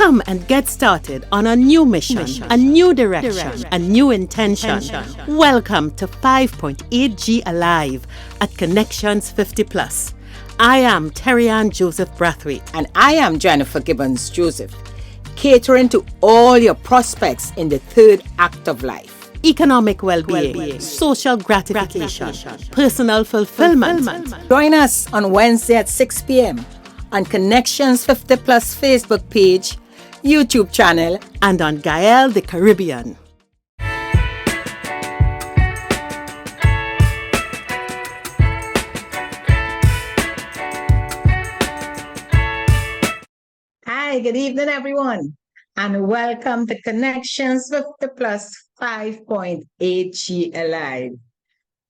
Come and get started on a new mission, a new direction, a new intention. Welcome to 5.8G Alive at Connections 50 Plus. I am Terry-Ann Joseph Brathwaite. And I am Jennifer Gibbons Joseph, catering to all your prospects in the third act of life. Economic well-being, social gratification, personal fulfillment. Join us on Wednesday at 6 p.m. on Connections 50 Plus Facebook page, YouTube channel, and on Gael the Caribbean. Hi, good evening, everyone, and welcome to Connections 50 Plus 5.8G Alive.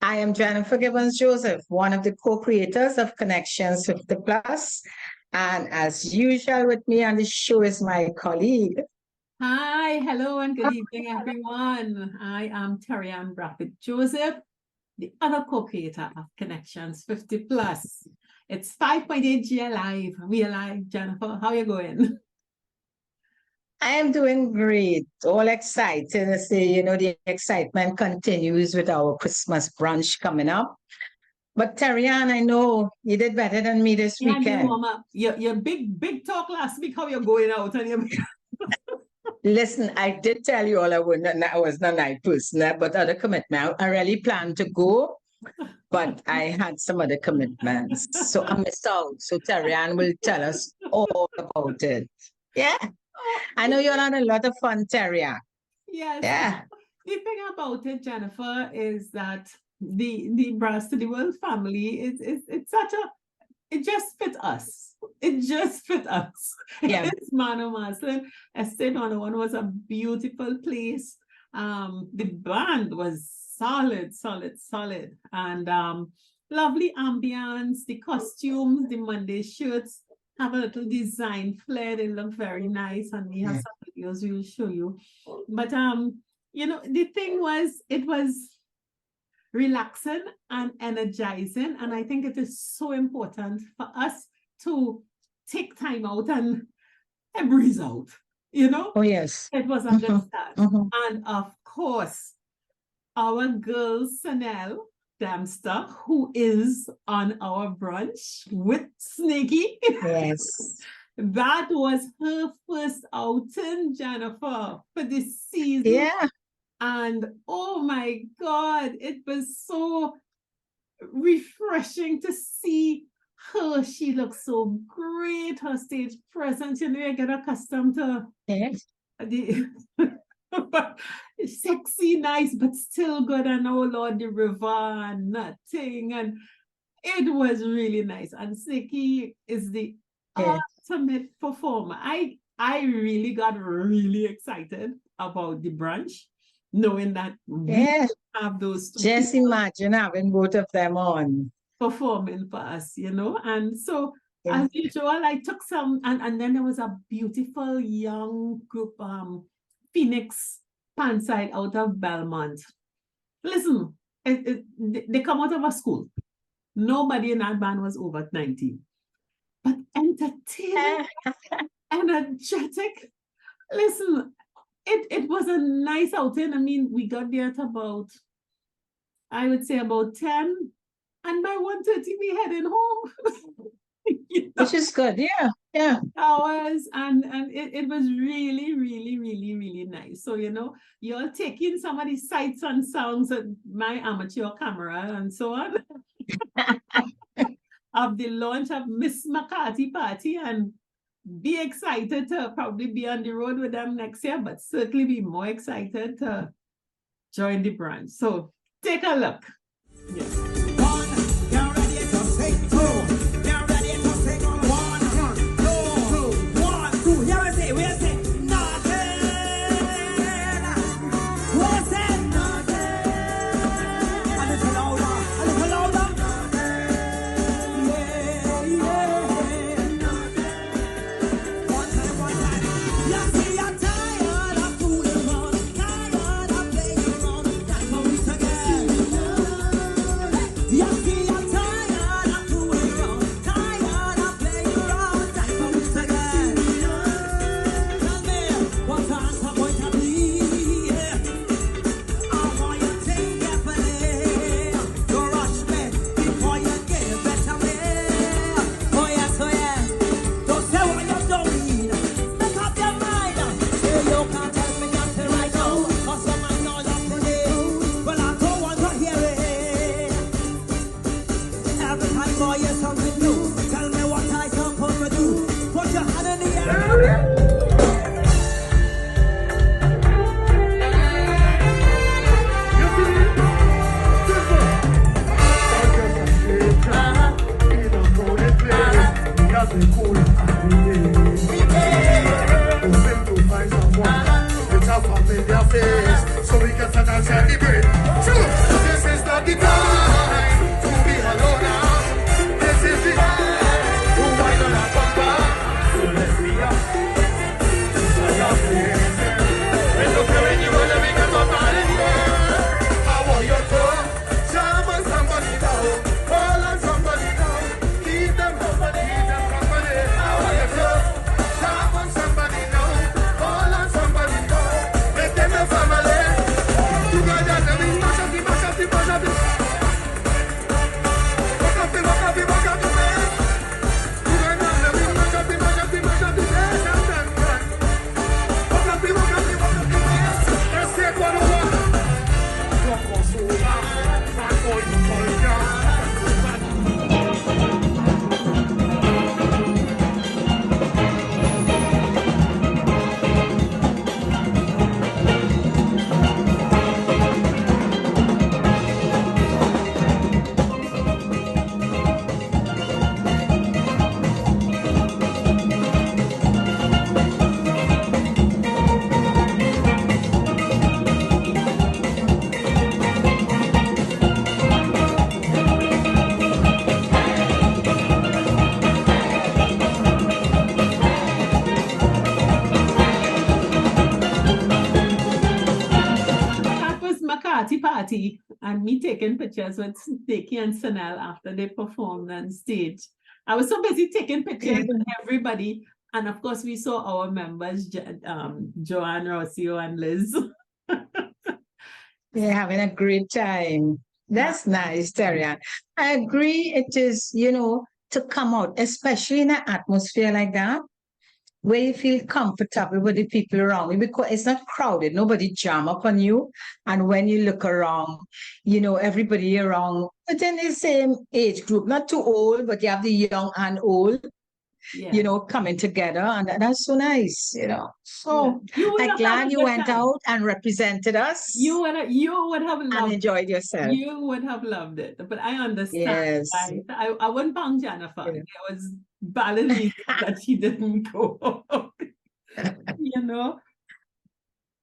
I am Jennifer Gibbons Joseph, one of the co-creators of Connections 50 Plus. And as usual, with me on the show is my colleague. Hi, hello, and good evening, everyone. I am Terry-Ann Brathwaite Joseph, the other co-creator of Connections 50 Plus. It's 5.8G Alive. We alive, Jennifer. How are you going? I am doing great. All excited to say, the excitement continues with our Christmas brunch coming up. But Terry-Ann, I know you did better than me this weekend. Mama. Your big talk last week, how you're going out. And Listen, I did tell you all I was not a night person, but other commitment. I really planned to go, but I had some other commitments. So I missed out. So Terry-Ann will tell us all about it. Yeah. I know you're having a lot of fun, Terry-Ann. Yes. Yeah. The thing about it, Jennifer, is that the Brass to the World family it's such a, it just fit us. It just fit us. Yeah. It's Mano Maslin. Estate 101 was a beautiful place. The band was solid. And lovely ambience, the costumes, the Monday shirts have a little design flair. They look very nice, and we have some videos we will show you. But the thing was, it was relaxing and energizing, and I think it is so important for us to take time out and breathe out. Oh yes, it was a good start. And of course, our girl Sanel Dempster, who is on our brunch with Sniggy. Yes. That was her first outing, Jennifer, for this season. Yeah. And oh my God, it was so refreshing to see her. She looks so great, her stage presence. You get accustomed to the sexy, nice, but still good. And oh Lord, the river and nothing. And it was really nice. And Siki is the ultimate performer. I really got really excited about the brunch, knowing that we have those two just imagine having both of them on performing for us, and so as usual, I took some, and then there was a beautiful young group, Phoenix Panside out of Belmont. Listen, they come out of a school. Nobody in that band was over 19, but entertaining, energetic. Listen, it was a nice outing. I mean, we got there at about, I would say about 10, and by 1:30 we heading home. Which is good, yeah. Hours, and it was really, really, really, really nice. So you're taking some of the sights and sounds at my amateur camera and so on of the launch of Miss McCarthy Party, and be excited to probably be on the road with them next year, but certainly be more excited to join the brand. So take a look. Yes. party and me taking pictures with Nikki and Sanel after they performed on stage. I was so busy taking pictures with everybody. And of course, we saw our members, Joanne, Rocio, and Liz. They're having a great time. That's nice, Terian. I agree. It is, to come out, especially in an atmosphere like that, where you feel comfortable with the people around you because it's not crowded. Nobody jam up on you. And when you look around, everybody around within the same age group, not too old, but you have the young and old, coming together. And that's so nice, So I'm glad you went out and represented us. You would have loved and enjoyed yourself. You would have loved it. But I understand. Yes. I wouldn't bang Jennifer. Yeah. It was valid that she didn't go.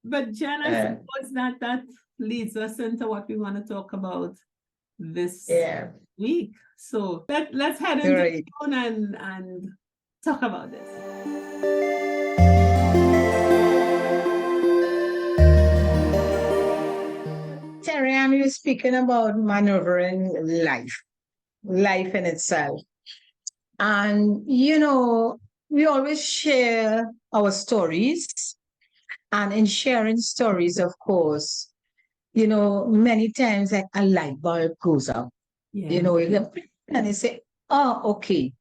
But Jen, I suppose that leads us into what we want to talk about this week. So let's head into the phone and talk about this. Terian, you're speaking about maneuvering life in itself. And, we always share our stories. And in sharing stories, of course, many times like a light bulb goes up. Yeah. And you say, oh, okay.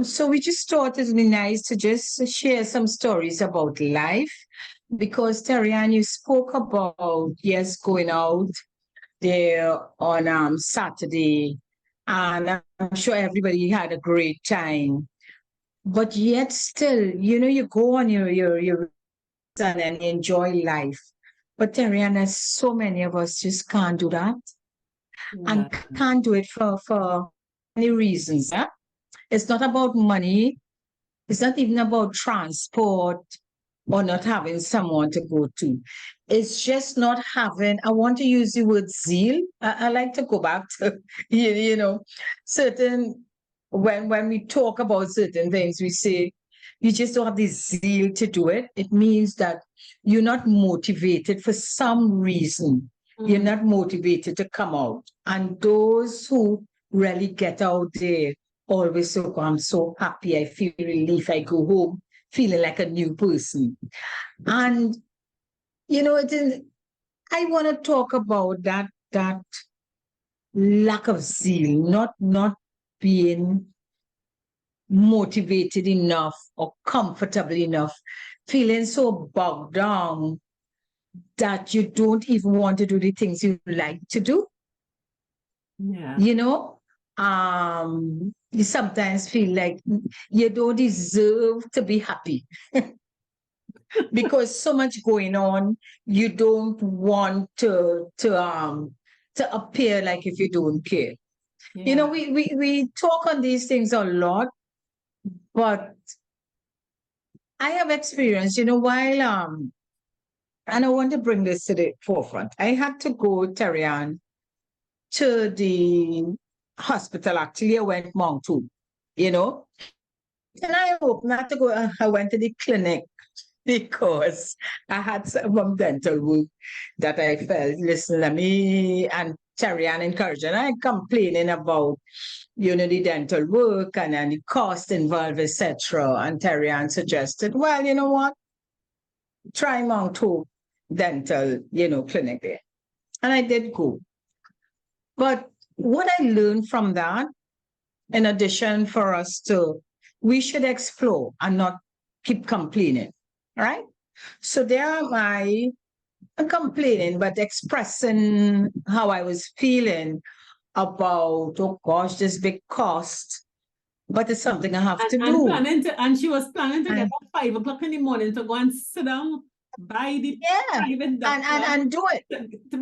So we just thought it would be nice to just share some stories about life. Because Terian, you spoke about, going out there on Saturday, and I'm sure everybody had a great time. But yet still, you go on your and enjoy life. But Terian, there's so many of us just can't do that. And can't do it for many reasons. Huh? It's not about money. It's not even about transport or not having someone to go to. It's just not having, I want to use the word zeal. I like to go back to, certain, when we talk about certain things, we say, you just don't have the zeal to do it. It means that you're not motivated for some reason. Mm-hmm. You're not motivated to come out. And those who really get out there always say, oh, I'm so happy, I feel relief, I go home feeling like a new person. And, I want to talk about that lack of zeal, not being motivated enough or comfortable enough, feeling so bogged down that you don't even want to do the things you like to do. Yeah. You sometimes feel like you don't deserve to be happy because so much going on. You don't want to appear like if you don't care. Yeah. We talk on these things a lot, but I have experience. While and I want to bring this to the forefront. I had to go, Terian, to the hospital. Actually, I went Mount 2, and I hope not to go. I went to the clinic because I had some dental work that I felt, listen, let me, and Terian encouraging, I complaining about, the dental work and the cost involved, etc. And Terian suggested, well, you know what? Try Mount 2 dental, clinic there. And I did go. But what I learned from that, in addition for us we should explore and not keep complaining, right? So there am I complaining, but expressing how I was feeling about, oh gosh, this big cost, but it's something I have to do. And she was planning to get at 5 o'clock in the morning to go and sit down by the private doctor and do it.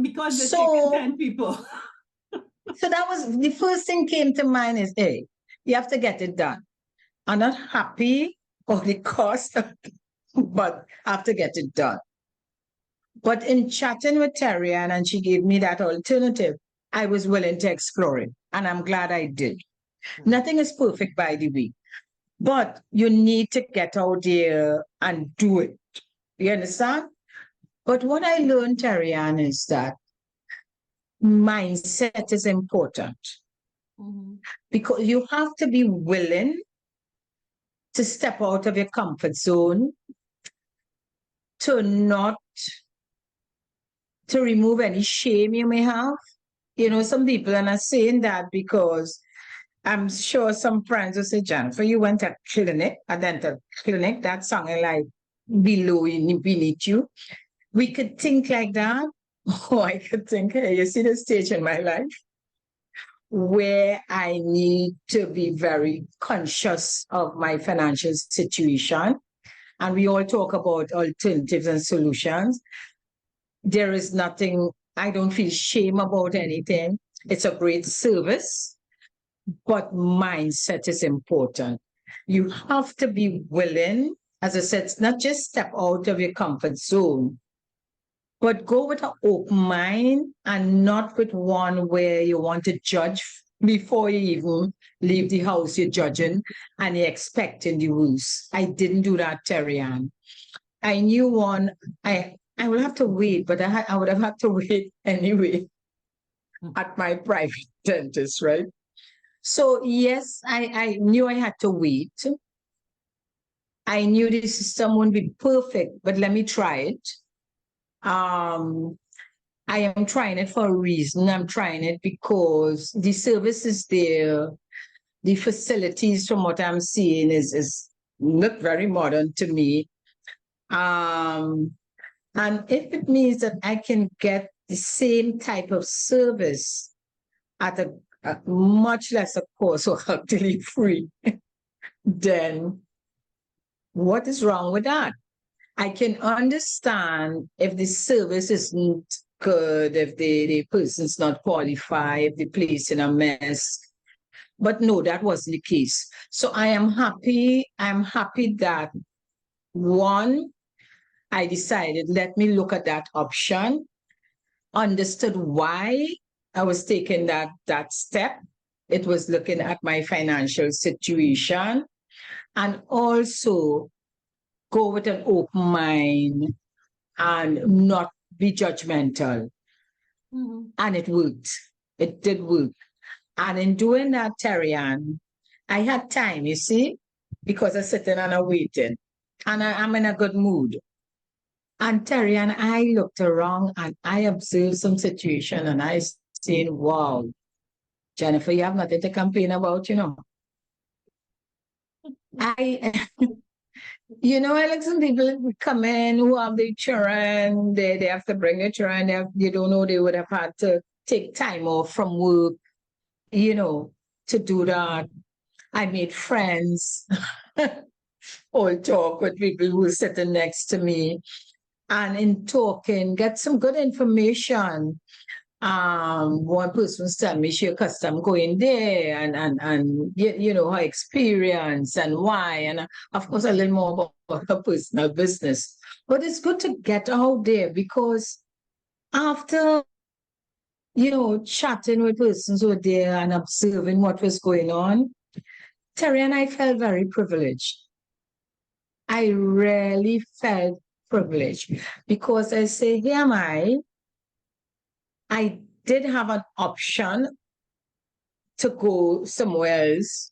Because they're taking 10 people. So that was the first thing came to mind is, hey, you have to get it done. I'm not happy of the cost, but I have to get it done. But in chatting with Terian, and she gave me that alternative, I was willing to explore it. And I'm glad I did. Nothing is perfect, by the way. But you need to get out there and do it. You understand? But what I learned, Terian, is that mindset is important because you have to be willing to step out of your comfort zone, to remove any shame you may have. You know, some people are not saying that because I'm sure some friends will say, Jennifer, you went to a dental clinic, that sounded like beneath you. We could think like that. Oh, I could think, hey, you see the stage in my life where I need to be very conscious of my financial situation. And we all talk about alternatives and solutions. There is nothing, I don't feel shame about anything. It's a great service, but mindset is important. You have to be willing, as I said, not just step out of your comfort zone, but go with an open mind and not with one where you want to judge before you even leave the house. You're judging and you're expecting the rules. I didn't do that, Terry Ann. I knew one, I will have to wait, but I would have had to wait anyway at my private dentist, right? So yes, I knew I had to wait. I knew the system wouldn't be perfect, but let me try it. I am trying it for a reason. I'm trying it because the service is there. The facilities, from what I'm seeing, is look very modern to me. And if it means that I can get the same type of service at a much lesser cost or actually free, then what is wrong with that? I can understand if the service isn't good, if the person's not qualified, if the place in a mess. But no, that wasn't the case. So I am happy. I'm happy that one, I decided, let me look at that option, understood why I was taking that step. It was looking at my financial situation, and also go with an open mind and not be judgmental. And it worked. It did work. And in doing that, Terry Ann, I had time, you see, because I'm sitting and I'm waiting. And I'm in a good mood. And Terry Ann, I looked around and I observed some situation and I said, wow, Jennifer, you have nothing to complain about, you know. You know, I like some people come in who have their children, they have to bring their children, they don't know they would have had to take time off from work, you know, to do that. I made friends, all talk with people who were sitting next to me. And in talking, get some good information. One person was telling me she accustomed going there and you know, her experience and why, and of course a little more about her personal business. But it's good to get out there because after, you know, chatting with persons who were there and observing what was going on, Terry and I felt very privileged. I really felt privileged because I say, here am I did have an option to go somewhere else.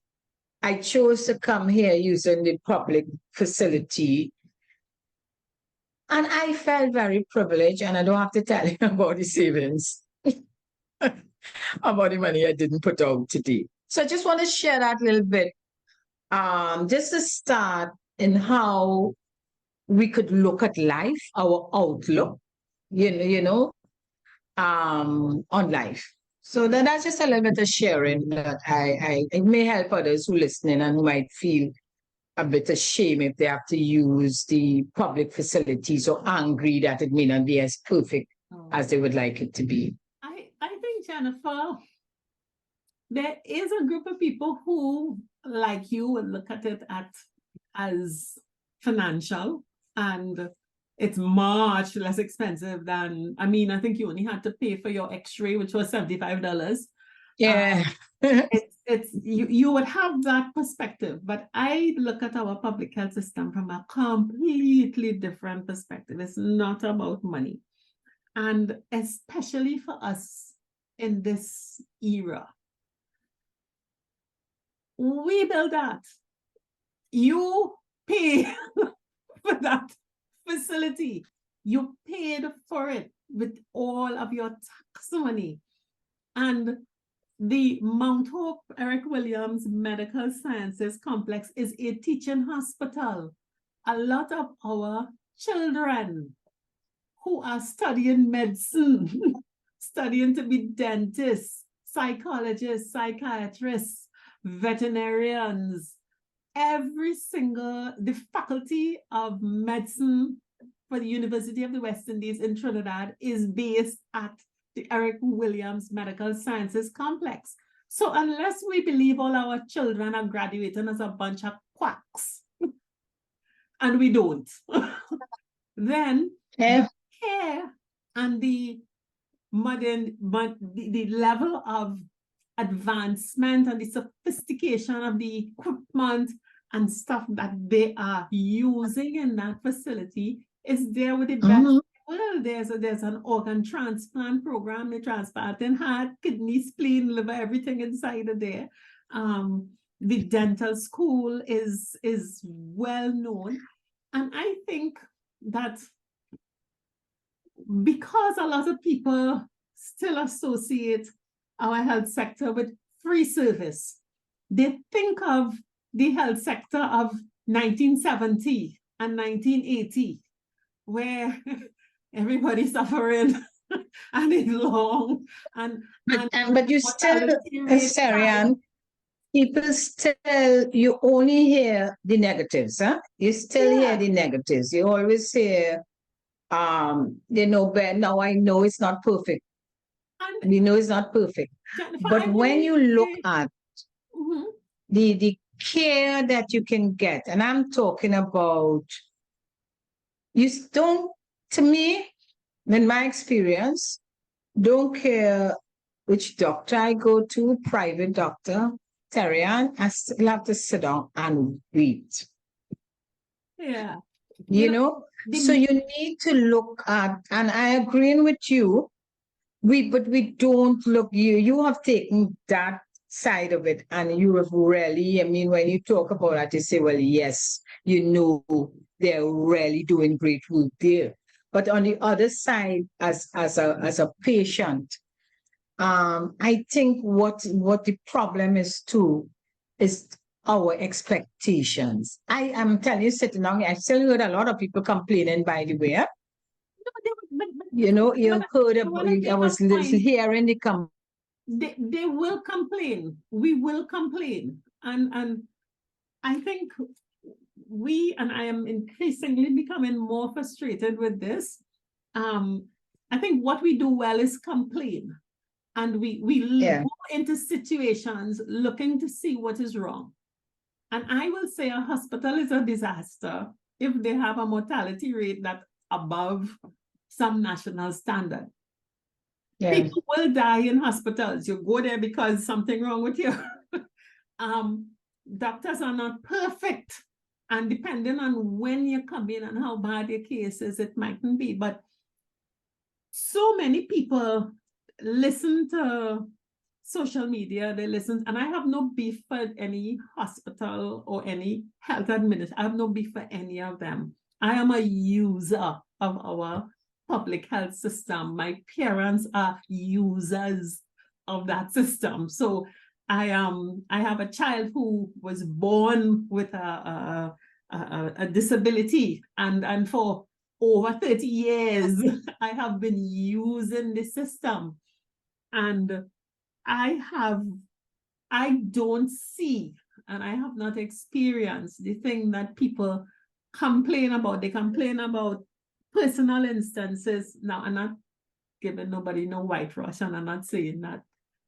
I chose to come here using the public facility. And I felt very privileged, and I don't have to tell you about the savings, about the money I didn't put out today. So I just want to share that little bit, just to start in how we could look at life, our outlook, you know, on life. So that's just a little bit of sharing that it may help others who are listening and who might feel a bit of shame if they have to use the public facilities or angry that it may not be as perfect as they would like it to be. I think, Jennifer, there is a group of people who, like you, would look at it as financial, and it's much less expensive than, I mean, I think you only had to pay for your x-ray, which was $75. Yeah. You would have that perspective, but I look at our public health system from a completely different perspective. It's not about money. And especially for us in this era. We build that. You pay for that facility. You paid for it with all of your tax money. And the Mount Hope Eric Williams Medical Sciences Complex is a teaching hospital. A lot of our children who are studying medicine, studying to be dentists, psychologists, psychiatrists, veterinarians, the faculty of medicine for the University of the West Indies in Trinidad is based at the Eric Williams Medical Sciences Complex. So unless we believe all our children are graduating as a bunch of quacks, and we don't, then the care and the level of advancement and the sophistication of the equipment and stuff that they are using in that facility is there with the best. Well, there's an organ transplant program. They transplanting heart, kidney, spleen, liver, everything inside of there. The dental school is well known. And I think that because a lot of people still associate our health sector with free service, they think of the health sector of 1970 and 1980, where everybody's suffering and it's long. But you still, Sarian, people still, you only hear the negatives, huh? You still hear the negatives. You always hear, they know better. Now I know it's not perfect. We know it's not perfect. But when you look at the care that you can get, and I'm talking about, you don't, to me, in my experience, don't care which doctor I go to, private doctor, Terian, I still have to sit down and wait. Yeah. You know? So you need to look at, and I agree with you, but we don't look, you have taken that side of it, and you have really, I mean, when you talk about that, you say, well, yes, you know, they're really doing great work there. But on the other side, as a patient, I think what the problem is too is our expectations. I am telling you, sitting down, I still heard a lot of people complaining, by the way. You know, you heard about, I was hearing the they will complain. We will complain. And I think I am increasingly becoming more frustrated with this. I think what we do well is complain. And we go into situations looking to see what is wrong. And I will say a hospital is a disaster if they have a mortality rate that's above some national standard. People will die in hospitals. You go there because something wrong with you. Doctors are not perfect. And depending on when you come in and how bad your case is, it mightn't be. But so many people listen to social media, they listen, and I have no beef for any hospital or any health administrator. I have no beef for any of them. I am a user of our public health system. My parents are users of that system. So I have a child who was born with a disability, and for over 30 years, I have been using the system. And I don't see, and I have not experienced the thing that people complain about. They complain about personal instances. Now, I'm not giving nobody no whitewash, and I'm not saying that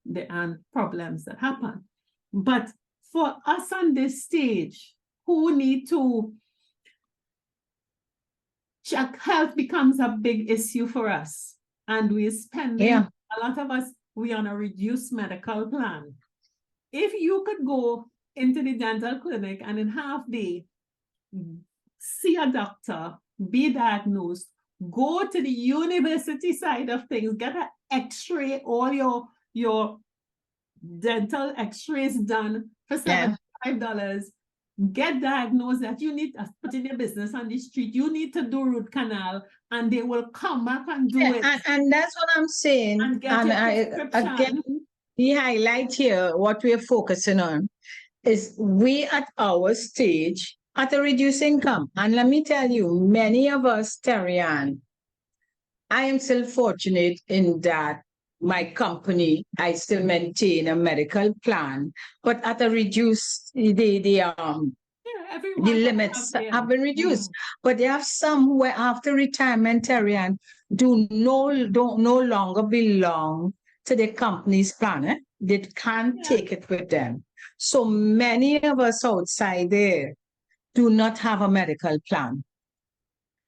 there aren't problems that happen. But for us on this stage, who need to check, health becomes a big issue for us. And we're spending, a lot of us, we're on a reduced medical plan. If you could go into the dental clinic and in half day, see a doctor, be diagnosed, go to the university side of things, get an x-ray, all your your dental x-rays done for $75, get diagnosed that you need to put in your business on the street, you need to do root canal, and they will come back and do it. And that's what I'm saying. And get your prescription. Again, the highlight here, what we're focusing on, is we at our stage at a reduced income. And let me tell you, many of us, Terry-Ann, I am still fortunate in that my company, I still maintain a medical plan, but at a reduced, the limits have been reduced. But there are some where after retirement, Terry-Ann, don't no longer belong to the company's plan. Eh? They can't take it with them. So many of us outside there do not have a medical plan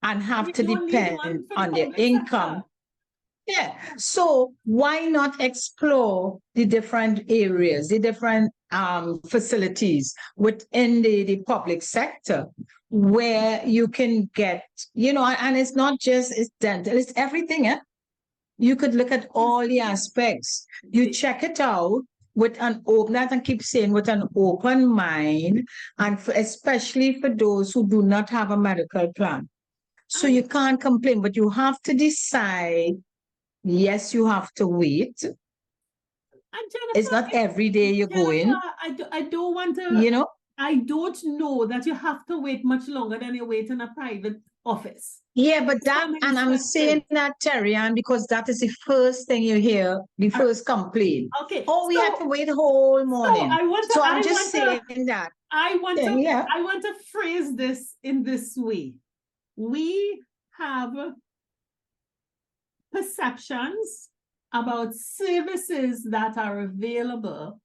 and have to depend on their income. Yeah. So why not explore the different areas, the different facilities within the public sector where you can get, and it's not just it's dental, it's everything. Eh? You could look at all the aspects. You check it out with an open, and keep saying with an open mind, and especially for those who do not have a medical plan. So you can't complain, but you have to decide. Yes, you have to wait. And Jennifer, it's not every day you go in. I don't want to, I don't know that you have to wait much longer than you wait in a private office. Yeah, but and I'm saying that, Terry-Ann, because that is the first thing you hear, the first complaint. Okay. Oh, we have to wait the whole morning. So I'm just saying that. I want to phrase this in this way. We have perceptions about services that are available,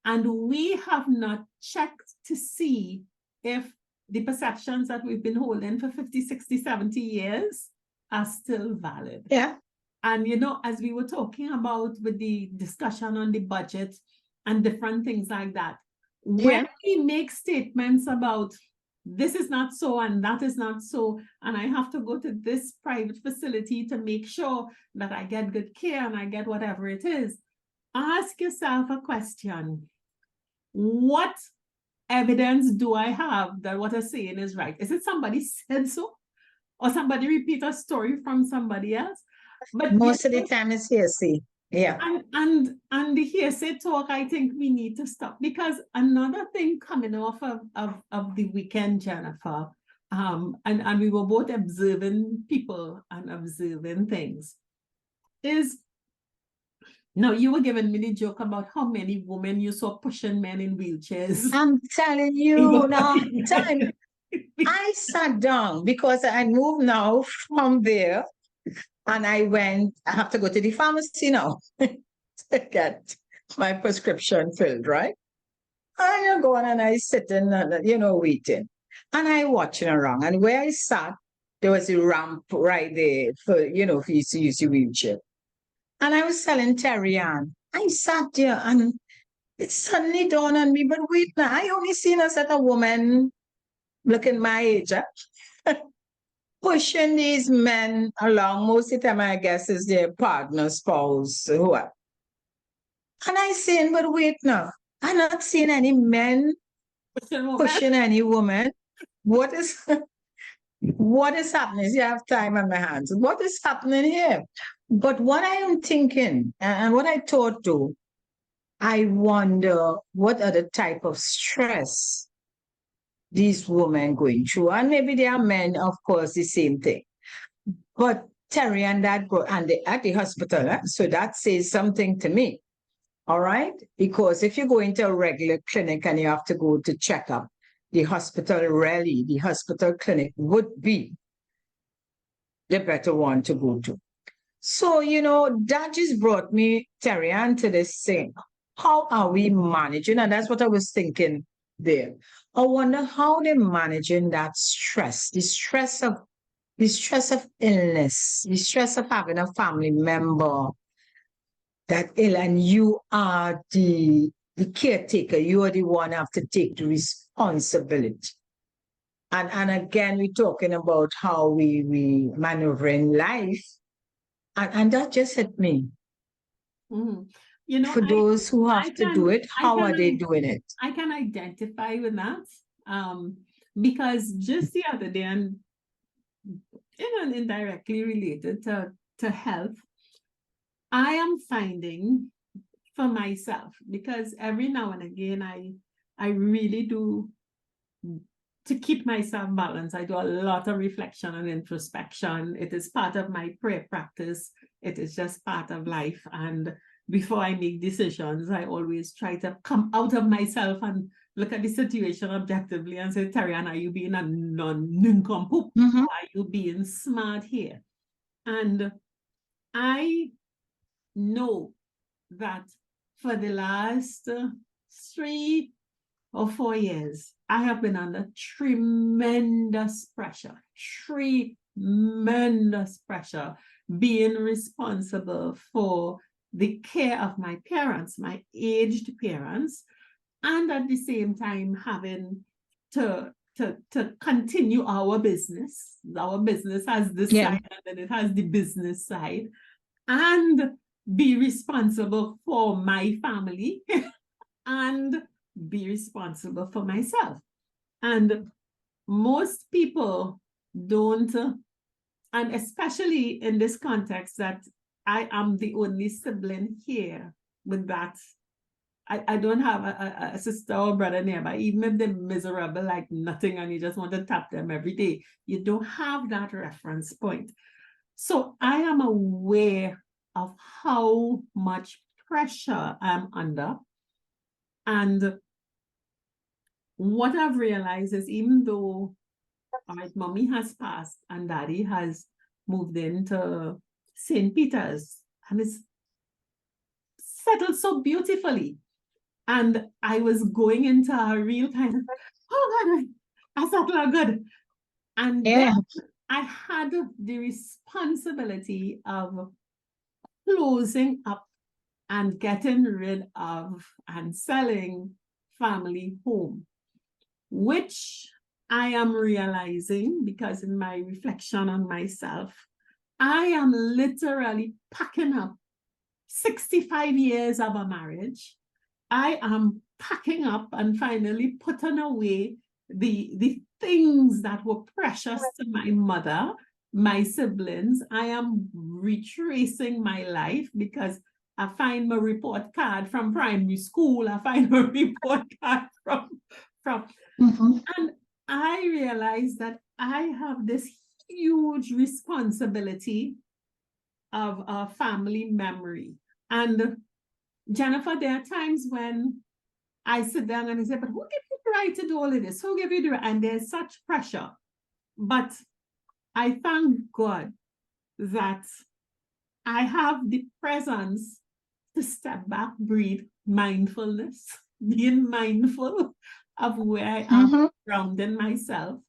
and we have not checked to see if the perceptions that we've been holding for 50, 60, 70 years are still valid. Yeah. And, as we were talking about with the discussion on the budget and different things like that, when we make statements about this is not so and that is not so, and I have to go to this private facility to make sure that I get good care and I get whatever it is, ask yourself a question. What evidence do I have that what I'm saying is right? Is it somebody said so? Or somebody repeat a story from somebody else? But most of the time it's hearsay. Yeah. And the hearsay talk, I think we need to stop, because another thing coming off of the weekend, Jennifer, and we were both observing people and observing things, is now you were giving me the joke about how many women you saw pushing men in wheelchairs. I'm telling you now, I sat down because I moved now from there. And I have to go to the pharmacy now to get my prescription filled, right? And I go on and I sit in, waiting. And I watching around. And where I sat, there was a ramp right there for you to use your wheelchair. And I was telling Terry-Ann, I sat there and it suddenly dawned on me, but wait now, I only seen a set of women looking my age. Pushing these men along, most of the time, I guess, is their partner, spouse, whoever. And I saying, but wait now, I'm not seeing any men pushing any woman. What is happening? You have time on my hands. What is happening here? But what I am thinking, and what I thought too, I wonder what other type of stress these women going through, and maybe they are men, of course, the same thing. But Terry and that go and at the hospital, so that says something to me. All right, because if you go into a regular clinic and you have to go to check up, the hospital clinic would be the better one to go to. So that just brought me, Terry, to this thing. How are we managing? And that's what I was thinking there. I wonder how they're managing that stress, the stress of illness, the stress of having a family member that ill, and you are the caretaker. You are the one who have to take the responsibility. And again, we're talking about how we maneuver in life, and that just hit me. Mm-hmm. You know, For those who have to do it, I how can are they doing it? I can identify with that. Because just the other day, and indirectly related to health, I am finding for myself, because every now and again I really do, to keep myself balanced. I do a lot of reflection and introspection. It is part of my prayer practice. It is just part of life. And before I make decisions, I always try to come out of myself and look at the situation objectively and say, Tarian, are you being a nincompoop? Mhm. Are you being smart here? And I know that for the last 3 or 4 years, I have been under tremendous pressure, being responsible for the care of my parents, my aged parents, and at the same time having to continue our business. Our business has this Yeah. side, and then it has the business side, and be responsible for my family and be responsible for myself. And most people don't, and especially in this context that I am the only sibling here with that. I don't have a sister or brother nearby, even if they're miserable like nothing and you just want to tap them every day. You don't have that reference point. So I am aware of how much pressure I'm under. And what I've realized is, even though my mommy has passed and daddy has moved into St. Peter's and it's settled so beautifully, and I was going into a real kind of, oh God, I settled good. And Yeah. then I had the responsibility of closing up and getting rid of and selling family home, which I am realizing, because in my reflection on myself, I am literally packing up 65 years of a marriage. I am packing up and finally putting away the things that were precious to my mother, my siblings. I am retracing my life, because I find my report card from primary school. I find my report card from Mhm. and I realized that I have this huge responsibility of a family memory. And Jennifer, there are times when I sit down and I say, but who gave you the right to do all of this? Who gave you the right? And there's such pressure. But I thank God that I have the presence to step back, breathe, mindfulness, being mindful of where I am, Mhm. grounding myself,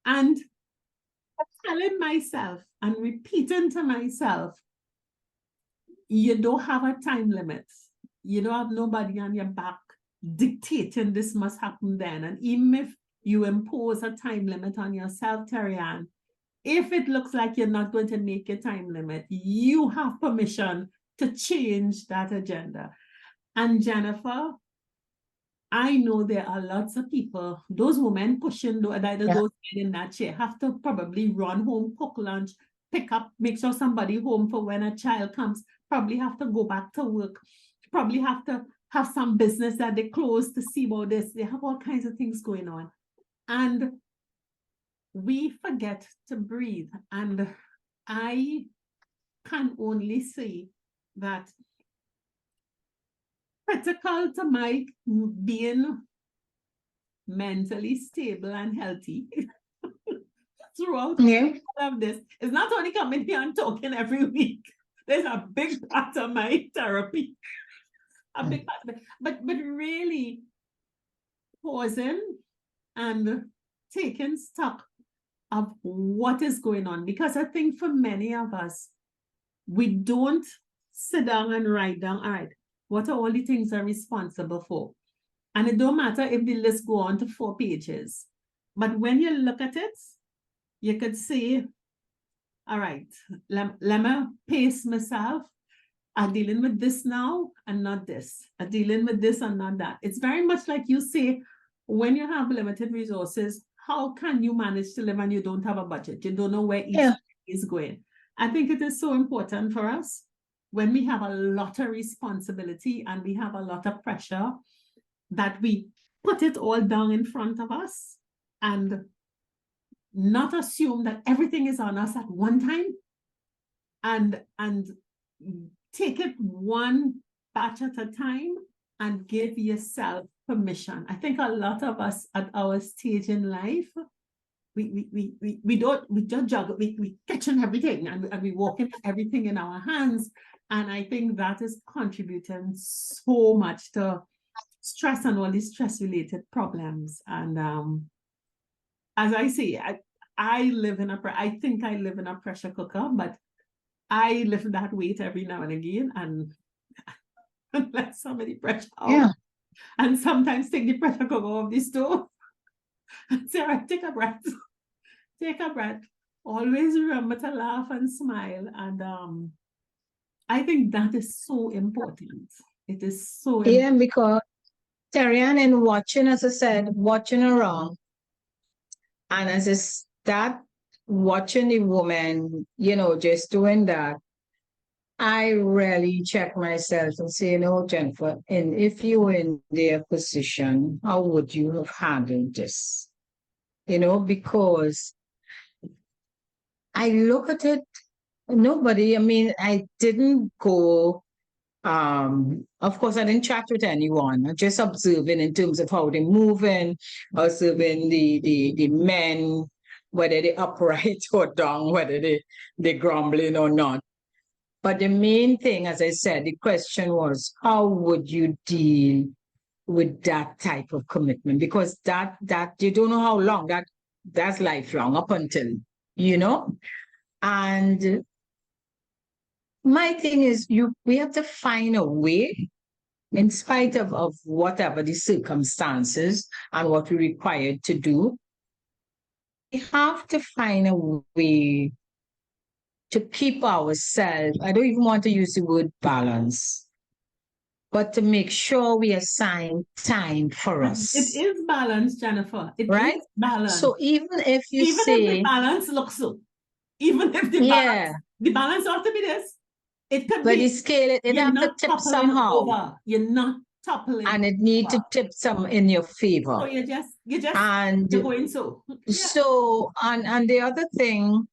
and telling myself and repeating to myself, you don't have a time limit. You don't have nobody on your back dictating this must happen then. And even if you impose a time limit on yourself, Tarian, if it looks like you're not going to make a time limit, you have permission to change that agenda. And Jennifer, I know there are lots of people, those women pushing, those men in that chair have to probably run home, cook lunch, pick up, make sure somebody home for when a child comes, probably have to go back to work, probably have to have some business that they close to see about this. They have all kinds of things going on. And we forget to breathe. And I can only say that critical to my being mentally stable and healthy throughout all of this. It's not only coming here and talking every week. There's a big part of my therapy. A big part of it. But really pausing and taking stock of what is going on. Because I think for many of us, we don't sit down and write down, all right, what are all the things I'm responsible for? And it don't matter if the list go on to 4 pages. But when you look at it, you could say, all right, let me pace myself. are dealing with this now and not this, are dealing with this and not that. It's very much like you say, when you have limited resources, how can you manage to live and you don't have a budget? You don't know where each is going. I think it is so important for us when we have a lot of responsibility and we have a lot of pressure that we put it all down in front of us and not assume that everything is on us at one time, and take it one batch at a time and give yourself permission. I think a lot of us at our stage in life, we just juggle, we catching everything and we walking everything in our hands. And I think that is contributing so much to stress and all these stress-related problems. And as I say, I think I live in a pressure cooker, but I lift that weight every now and again and let somebody pressure out. And sometimes take the pressure cooker off the stove and say, all right, take a breath. Take a breath. Always remember to laugh and smile. And I think that is so important. It is so important. Yeah, because Terry-Ann, in watching, as I said, watching around, and as I start watching the woman, just doing that, I really check myself and say, Jennifer, and if you were in their position, how would you have handled this? Because I look at it, I didn't go, of course, I didn't chat with anyone. I'm just observing in terms of how they're moving, observing the men, whether they're upright or down, whether they're grumbling or not. But the main thing, as I said, the question was, how would you deal with that type of commitment? Because that you don't know how long, that's lifelong up until, And my thing is, we have to find a way, in spite of whatever the circumstances and what we're required to do, we have to find a way to keep ourselves, I don't even want to use the word balance, but to make sure we assign time for us. It is balance, Jennifer. It is balance. So even if if the balance looks so, even if the balance ought to be this, it could but be. The scale, it have to tip somehow. Over. You're not toppling. And it need to tip some in your favor. So you're you're going so. Yeah. So, and the other thing,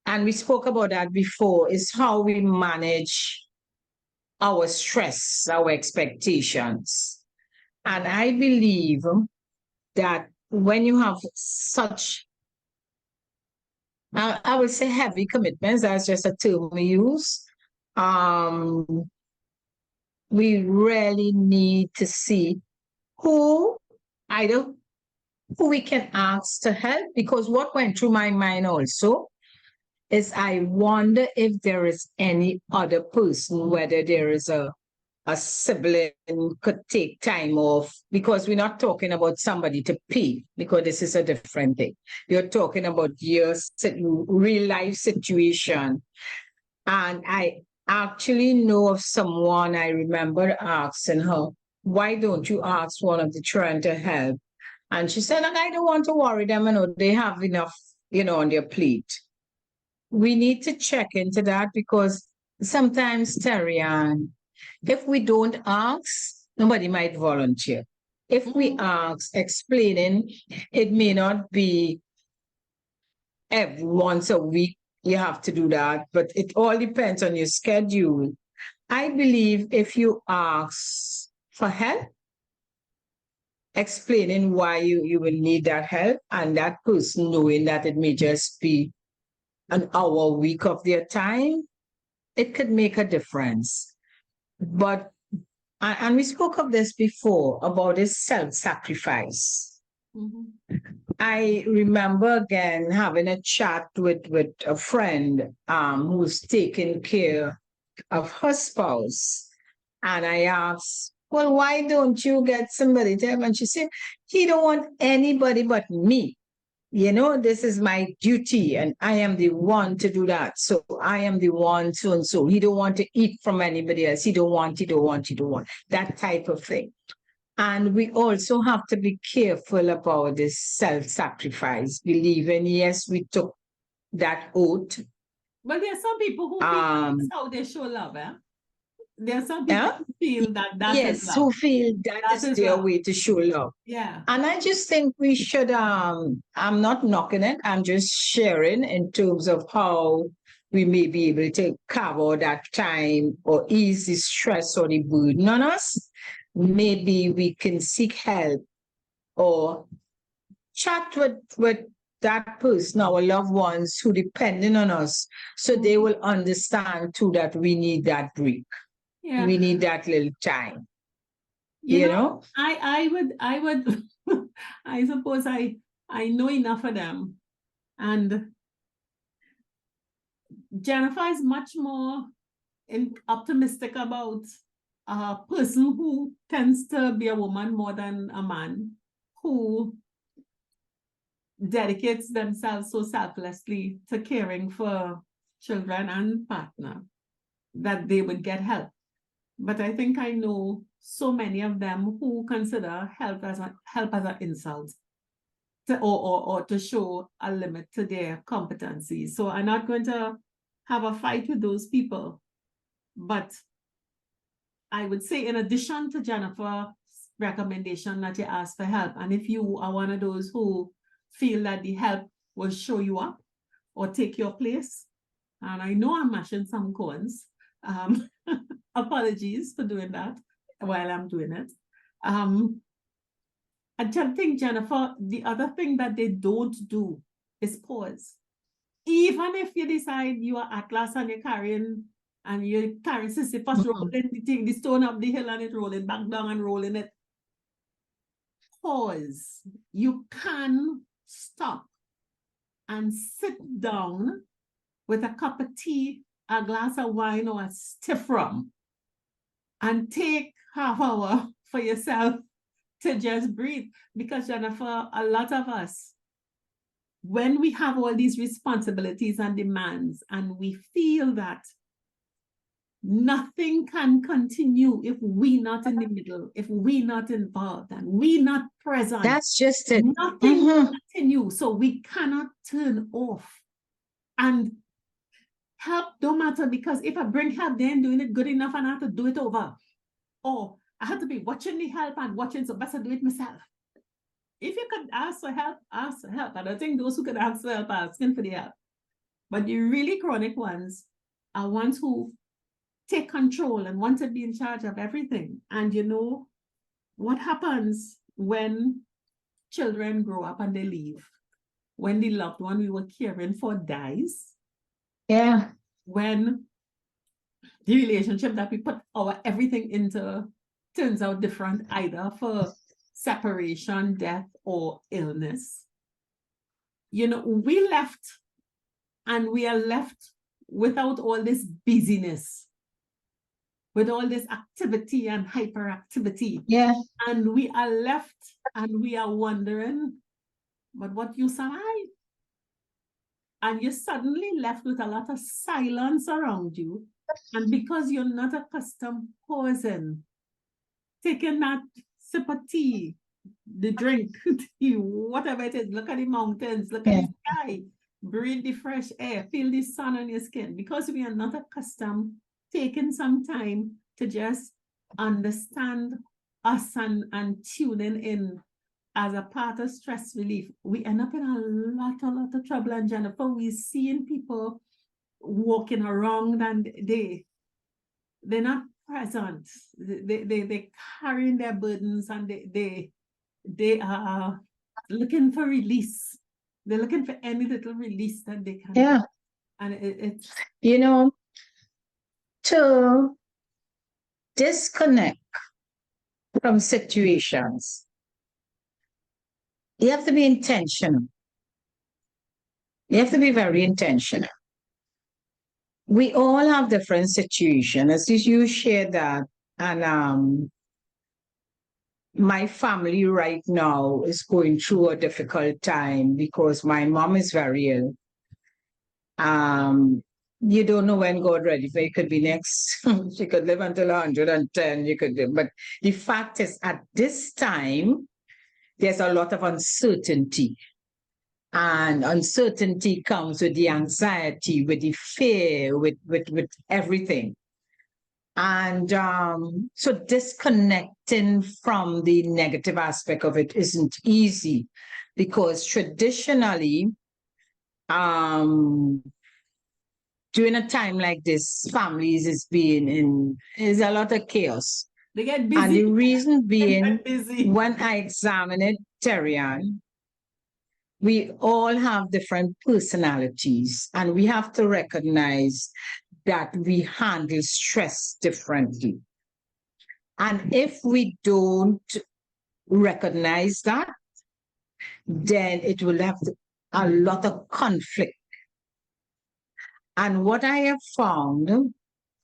and we spoke about that before, is how we manage our stress, our expectations. And I believe that when you have such, I would say heavy commitments, that's just a term we use, we really need to see who we can ask to help, because what went through my mind also is I wonder if there is any other person, whether there is a sibling could take time off, because we're not talking about somebody to pay, because this is a different thing. You're talking about your real life situation. And I actually know of someone, I remember asking her, why don't you ask one of the children to help? And she said, I don't want to worry them, they have enough, on their plate. We need to check into that, because sometimes, Terry-Ann, if we don't ask, nobody might volunteer. If we ask, explaining, it may not be every once a week you have to do that, but it all depends on your schedule. I believe if you ask for help, explaining why you will need that help, and that person knowing that it may just be an hour a week of their time, it could make a difference. But, and we spoke of this before, about this self-sacrifice. I remember again having a chat with a friend who's taking care of her spouse. And I asked, well, why don't you get somebody to help? And she said, he don't want anybody but me. you know, this is my duty and I am the one to do that. So I am the one so and so. He don't want to eat from anybody else. He don't want, that type of thing. And we also have to be careful about this self-sacrifice, believing, yes, we took that oath. But there are some people who feel that's how they show love, eh? There are some people who feel that that is yes, love. who feel that is their way to show love. Yeah. And I just think we should, I'm not knocking it, I'm just sharing in terms of how we may be able to cover that time or ease the stress or the burden on us. Maybe we can seek help or chat with that person, our loved ones who depending on us, so they will understand too that we need that break. Yeah. We need that little time. You know? I would I suppose I know enough of them. And Jennifer is much more optimistic about a person who tends to be a woman more than a man, who dedicates themselves so selflessly to caring for children and partner that they would get help. But I think I know so many of them who consider help as an insult or to show a limit to their competencies. So I'm not going to have a fight with those people. But I would say, in addition to Jennifer's recommendation that you ask for help, and if you are one of those who feel that the help will show you up or take your place, and I know I'm mashing some cones, apologies for doing that while I'm doing it. I just think, Jennifer, the other thing that they don't do is pause. Even if you decide you are Atlas and you're carrying Sisyphus rolling the stone up the hill and it rolling back down and rolling it. Pause. You can stop and sit down with a cup of tea, a glass of wine, or a stiff rum, and take half hour for yourself to just breathe. Because, Jennifer, a lot of us, when we have all these responsibilities and demands, and we feel that nothing can continue if we not in the middle, if we not involved, and we not present. That's just it. Nothing can continue. So we cannot turn off. And help don't matter, because if I bring help, they ain't doing it good enough and I have to do it over. Or I have to be watching the help and watching, so better do it myself. If you could ask for help, ask for help. I don't think those who could ask for help are asking for the help. But the really chronic ones are ones who take control and want to be in charge of everything. And you know what happens when children grow up and they leave? When the loved one we were caring for dies. Yeah. When the relationship that we put our everything into turns out different, either for separation, death, or illness. You know, we left, and we are left without all this busyness, with all this activity and hyperactivity. Yeah. And we are left and we are wondering, but what use am I? And you're suddenly left with a lot of silence around you. And because you're not accustomed pausing, taking that sip of tea, the drink, tea, whatever it is, look at the mountains, look at the sky, breathe the fresh air, feel the sun on your skin. Because we are not accustomed taking some time to just understand us and tuning in as a part of stress relief, we end up in a lot of trouble. And Jennifer, we're seeing people walking around and they're not present. They're carrying their burdens, and they are looking for release. They're looking for any little release that they can. Yeah. And it's, you know, to disconnect from situations, you have to be intentional. You have to be very intentional. We all have different situations, as you share that, and my family right now is going through a difficult time because my mom is very ill. You don't know when God ready for it. Could be next. She could live until 110. You could, but the fact is, at this time, there's a lot of uncertainty. And uncertainty comes with the anxiety, with the fear, with everything. And so disconnecting from the negative aspect of it isn't easy because traditionally, during a time like this, families is a lot of chaos. They get busy. And the reason being, busy. when I examine it, Terrian, we all have different personalities, and we have to recognize that we handle stress differently. And if we don't recognize that, then it will have a lot of conflict. And what I have found, and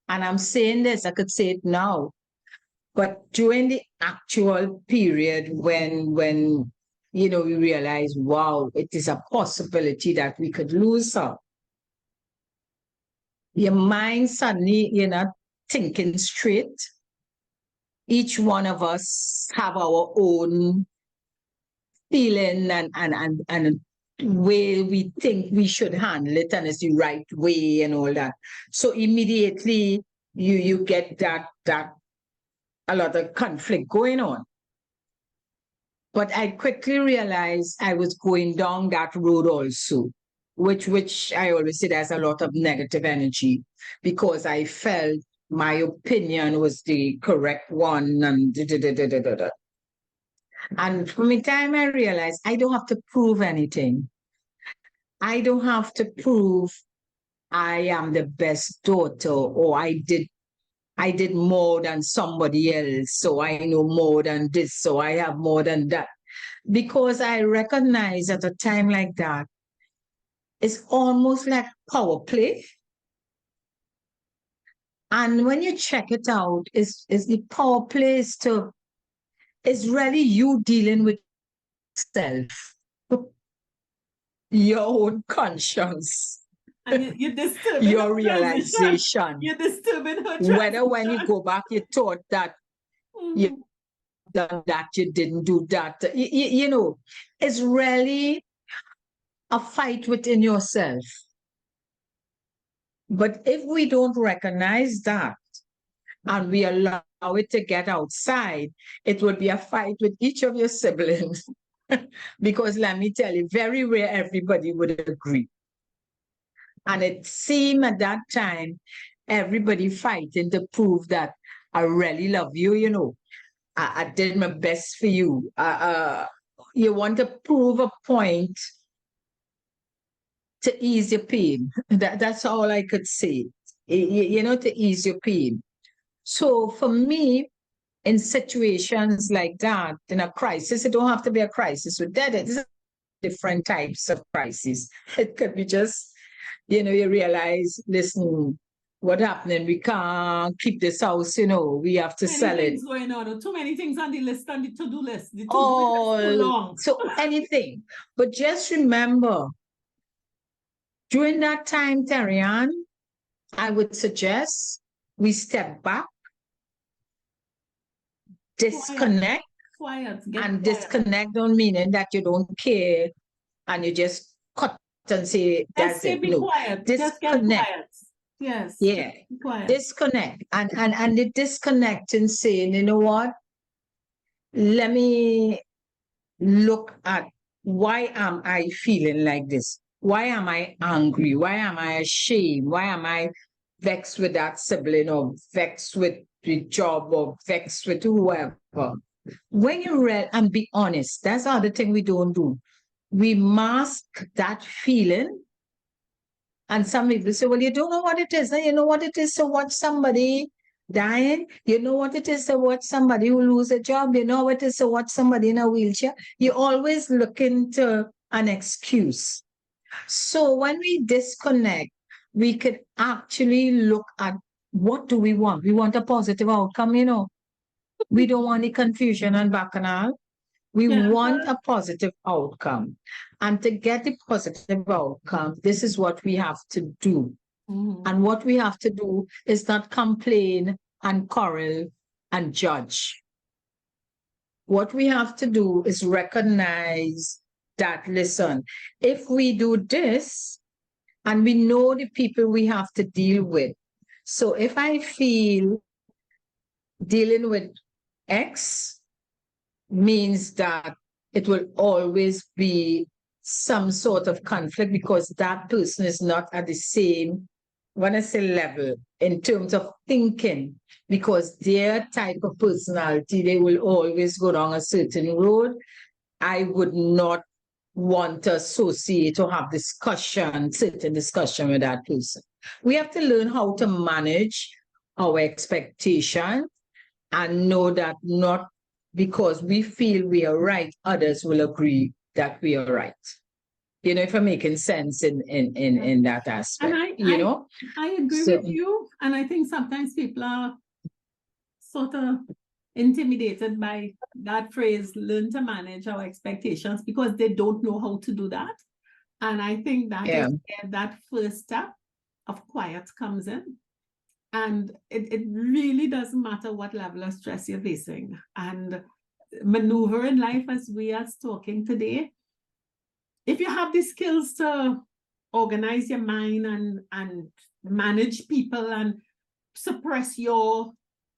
I'm saying this, I could say it now, but during the actual period when we realize, wow, it is a possibility that we could lose her. Your mind suddenly, you're not thinking straight. Each one of us have our own feeling and way we think we should handle it, and it's the right way and all that. So immediately you get that a lot of conflict going on. But I quickly realized I was going down that road also, which I always say there's a lot of negative energy because I felt my opinion was the correct one and And from the time I realized I don't have to prove anything. I don't have to prove I am the best daughter or I did more than somebody else, so I know more than this, so I have more than that. Because I recognize at a time like that, it's almost like power play. And when you check it out, is the power play is really you dealing with self, your own conscience. And you're disturbing your realization. You're disturbing her transition. Whether when you go back, you thought that you done that, you didn't do that. It's really a fight within yourself. But if we don't recognize that and we allow it to get outside, it would be a fight with each of your siblings. Because let me tell you, very rare everybody would agree. And it seemed at that time, everybody fighting to prove that I really love you, I did my best for you. You want to prove a point to ease your pain. That's all I could say, to ease your pain. So for me, in situations like that, in a crisis, it don't have to be a crisis with death. It's different types of crisis. It could be just, you realize, listen, what happening? We can't keep this house, we have to sell it. Things going on, too many things on the list, on the to-do list. The to-do list is too long. So anything. But just remember, during that time, Terrian, I would suggest we step back, disconnect. Quiet. Disconnect don't mean that you don't care and you just cut and say that's it. No. Quiet. Disconnect. Just get quiet. Yes. Yeah. Quiet. Disconnect. And the disconnect and saying, you know what? Let me look at why am I feeling like this? Why am I angry? Why am I ashamed? Why am I vexed with that sibling or vexed with the job or vexed with whoever? When you read and be honest, that's the other thing we don't do. We mask that feeling. And some people say, well, you don't know what it is. You know what it is to watch somebody dying. You know what it is to watch somebody who lose a job. You know what it is to watch somebody in a wheelchair. You're always looking to an excuse. So when we disconnect, we could actually look at what do we want. We want a positive outcome, We don't want any confusion and bacchanal. We want a positive outcome. And to get a positive outcome, this is what we have to do. And what we have to do is not complain and quarrel and judge. What we have to do is recognize that, listen, if we do this, and we know the people we have to deal with. So if I feel dealing with X means that it will always be some sort of conflict because that person is not at the same, when I say level, in terms of thinking, because their type of personality, they will always go down a certain road. I would not want to associate or have certain discussion with that person. We have to learn how to manage our expectation and know that not because we feel we are right, others will agree that we are right. You know, if I'm making sense in that aspect. And I agree with you. And I think sometimes people are sort of intimidated by that phrase, learn to manage our expectations, because they don't know how to do that. And I think that is where that first step of quiet comes in. And it really doesn't matter what level of stress you're facing. And maneuver in life, as we are talking today, if you have the skills to organize your mind and manage people and suppress your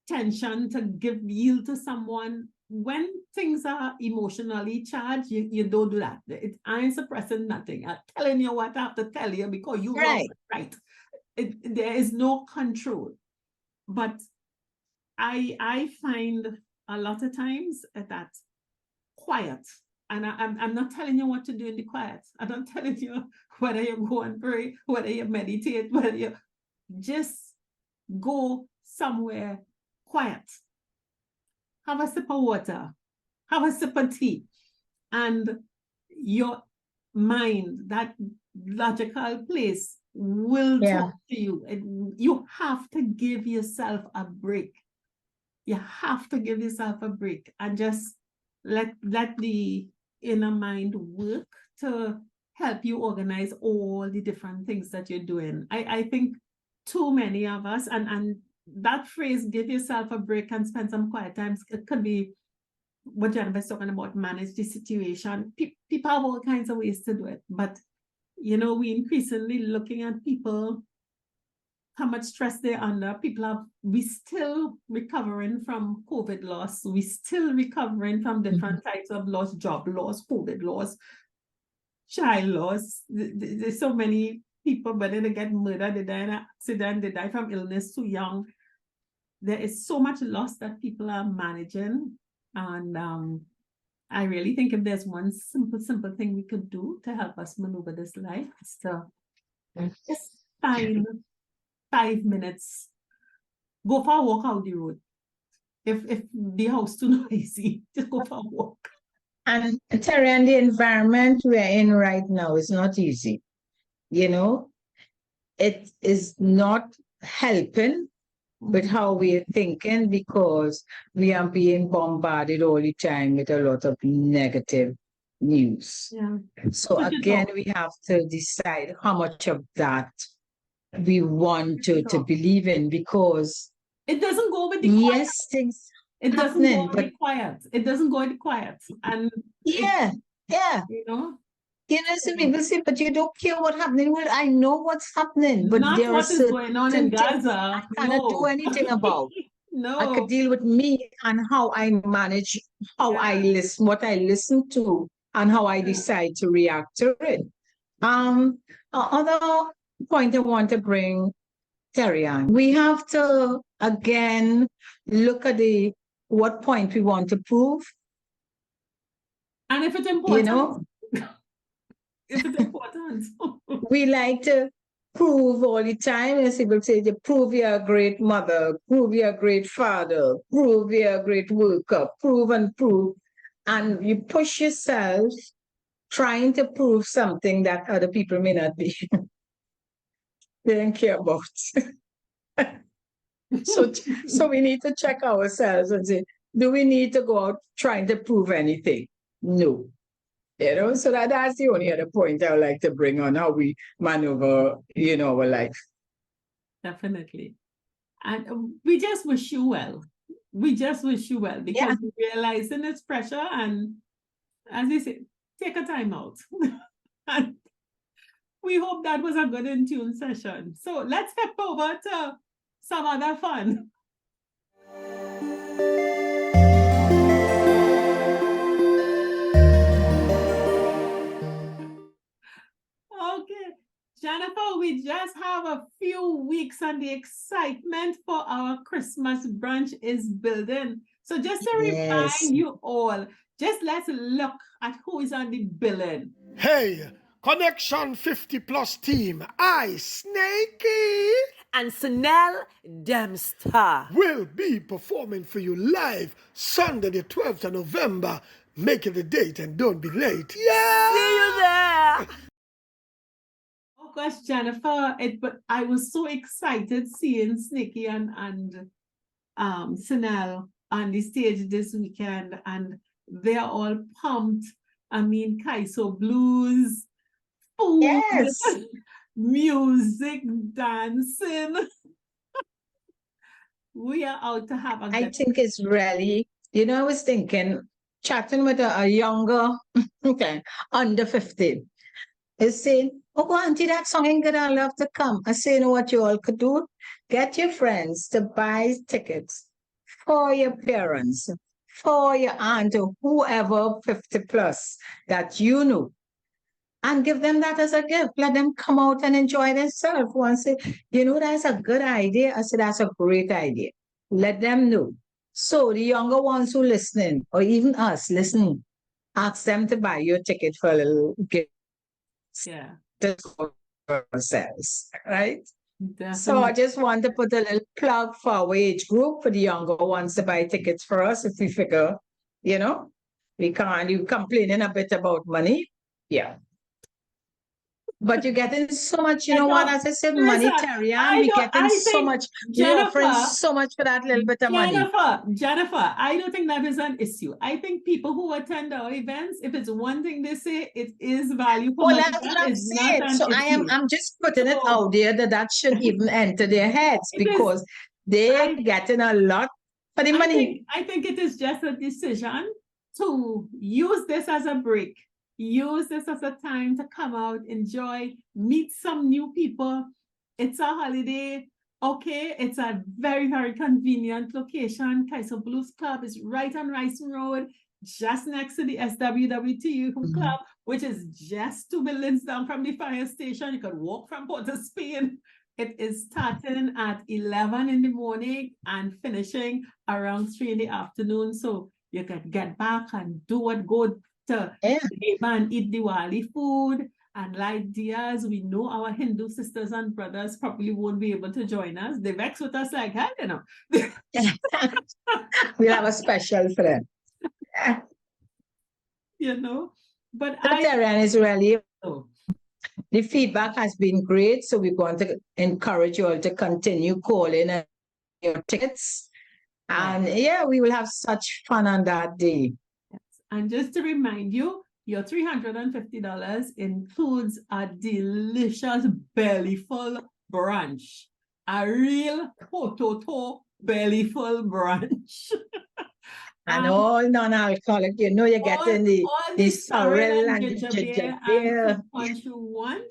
tension to give yield to someone, when things are emotionally charged, you don't do that. I ain't suppressing nothing. I'm telling you what I have to tell you because you know right. There is no control. But I find a lot of times that quiet, and I'm not telling you what to do in the quiet. I'm not telling you whether you go and pray, whether you meditate, whether you just go somewhere quiet. Have a sip of water, have a sip of tea, and your mind, that logical place, will talk to you. You have to give yourself a break. You have to give yourself a break and just let the inner mind work to help you organize all the different things that you're doing. I think too many of us, and that phrase, give yourself a break and spend some quiet times, it could be what Jennifer's talking about, manage the situation. People have all kinds of ways to do it, but you know, we increasingly looking at people, how much stress they're under. We still recovering from COVID loss. We still recovering from different types of loss, job loss, COVID loss, child loss. There's so many people, whether they get murdered, they die in an accident, they die from illness too young. There is so much loss that people are managing. And I really think if there's one simple thing we could do to help us maneuver this life, is to just find 5 minutes, go for a walk out the road. If the house too noisy, just go for a walk. And Terry, and the environment we're in right now is not easy. You know, it is not helping with how we're thinking, because we are being bombarded all the time with a lot of negative news. Yeah. So again, we have to decide how much of that we want to believe in, because it doesn't go with the quiet. Things it doesn't go with the quiet. It doesn't go with the quiet. And you know, some people say, but you don't care what's happening. Well, I know what's happening, but not there what is going on in Gaza. I cannot do anything about. No. I could deal with me and how I manage, how I listen, what I listen to, and how I decide to react to it. Other point I want to bring, Terry, on, we have to again look at what point we want to prove. And if it's important, you know, if it's important. We like to prove all the time. As people say, you prove you're a great mother, prove you're a great father, prove you're a great worker, prove and prove. And you push yourself trying to prove something that other people may not be. They don't care about. So we need to check ourselves and say, do we need to go out trying to prove anything? No. You know, so that's the only other point I would like to bring on how we maneuver, you know, our life. Definitely. And we just wish you well. We just wish you well because we realizing it's pressure, and as they say, take a time out. And we hope that was a good in tune session. So let's step over to some other fun. Okay, Jennifer, we just have a few weeks and the excitement for our Christmas brunch is building. So just to remind you all, just let's look at who is on the billing. Hey, Connection 50 Plus team, I, Snakey, and Sunel Dempster will be performing for you live Sunday the 12th of November. Make it a date and don't be late. Yeah! See you there! Oh gosh, Jennifer, but I was so excited seeing Snakey and Sunel on the stage this weekend, and they're all pumped. I mean, Kaiso Blues, food, music, dancing. We are out to have a good... I think it's really, you know, I was thinking, chatting with a younger, under 15, is saying, oh, auntie, that song ain't good, I love to come. I say, you know what you all could do? Get your friends to buy tickets for your parents, for your aunt, or whoever 50 plus that you know, and give them that as a gift. Let them come out and enjoy themselves. One say, you know, that's a good idea. I said, that's a great idea. Let them know. So the younger ones who listening, or even us listening, ask them to buy your ticket for a little gift. Yeah. For ourselves, right? Definitely. So I just want to put a little plug for our age group, for the younger ones to buy tickets for us if we figure, you know, you complaining a bit about money. Yeah. But you're getting so much, you know what, as I said, monetarian, we're getting so much, we're offering so much for that little bit of money. Jennifer, I don't think that is an issue. I think people who attend our events, if it's one thing they say, it is value for money. Well, that's what I'm saying. So I'm just putting it out there that should even enter their heads, because they're getting a lot for the money. I think it is just a decision to use this as a break. Use this as a time to come out, enjoy, meet some new people. It's a holiday. Okay, it's a very, very convenient location. Kaiso Blues Club is right on Rice Road, just next to the SWWTU Club, which is just 2 buildings down from the fire station. You can walk from Port of Spain. It is starting at 11 in the morning and finishing around 3 in the afternoon. So you can get back and do what good to and eat Diwali food and light diyas. We know our Hindu sisters and brothers probably won't be able to join us. They vex with us like hell, you know. We'll have a special for them. You know, but Terran is really, the feedback has been great. So we're going to encourage you all to continue calling your tickets. And we will have such fun on that day. And just to remind you, your $350 includes a delicious bellyful brunch. A real potato bellyful brunch. And all non-alcoholic, you know, you're getting the sorrel and the ginger beer. Punch you want.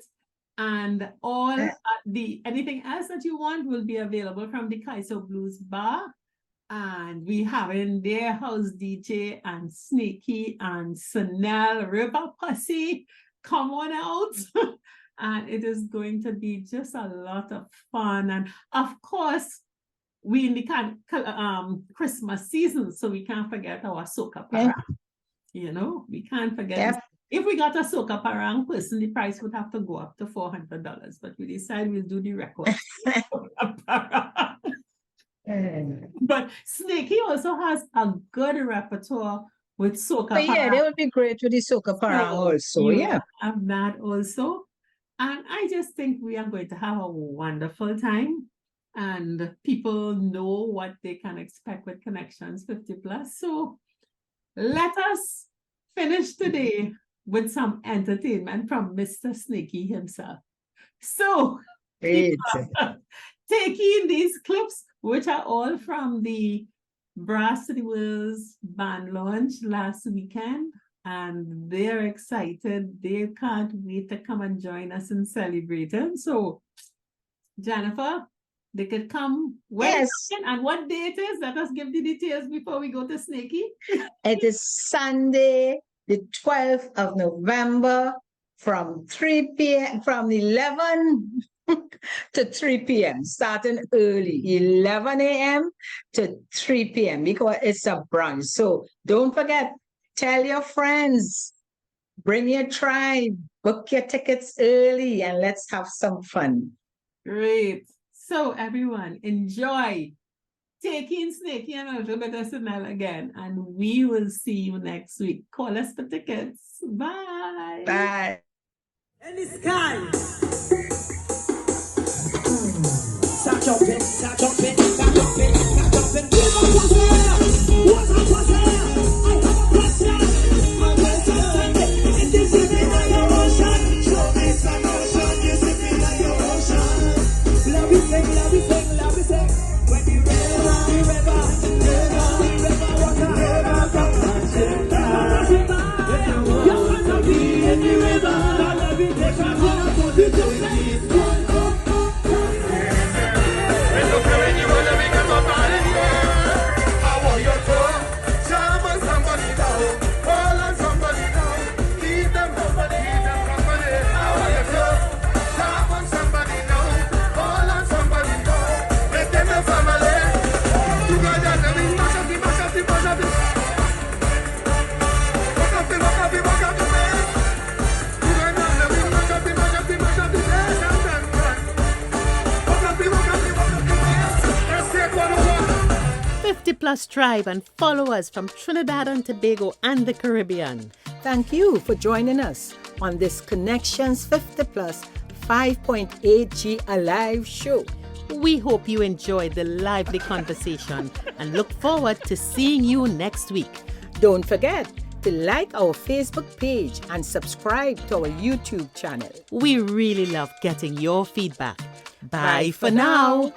And all anything else that you want will be available from the Kaiso Blues Bar. And we have in their house DJ and Snakey and Sunel River Pussy. Come on out. And it is going to be just a lot of fun. And of course, we in the Christmas season, so we can't forget our soca parang. You know, we can't forget. If we got a soca parang person, the price would have to go up to $400. But we decide we'll do the record. But Snakey also has a good repertoire with soca parang. Yeah, they would be great with the soca parang also. Have that also. And I just think we are going to have a wonderful time. and people know what they can expect with Connections 50 Plus. So let us finish today with some entertainment from Mr. Sneaky himself. So Great. taking these clips, which are all from the Brass to the Wheels band launch last weekend, and they're excited. They can't wait to come and join us in celebrating. So, Jennifer, they could come when Yes. and what date is. Let us give the details before we go to Snaky. It is Sunday, the 12th of November from 3 p.m. from 11 to 3 p.m. starting early, 11 a.m. to 3 p.m. because it's a brunch. So don't forget, tell your friends, bring your tribe, book your tickets early, and let's have some fun. Great. So everyone, enjoy taking Snaky and a little bit of Chanel again, and we will see you next week. Call us for tickets. Bye. Bye. In the sky. Start jumping, start jumping, start jumping, start jumping. Give up what's there? What's up, what's there? I have a question. I will tell you. In this city, like your ocean. So it's an ocean, you see me like your ocean. Love you sing, love you sing, love you sing. When the river, water, river, come and sing. You want to be in the river. Love you take a walk, put it to sleep. Plus Tribe and follow us from Trinidad and Tobago and the Caribbean. Thank you for joining us on this Connections 50 Plus 5.8G Alive show. We hope you enjoyed the lively conversation and look forward to seeing you next week. Don't forget to like our Facebook page and subscribe to our YouTube channel. We really love getting your feedback. Bye for now.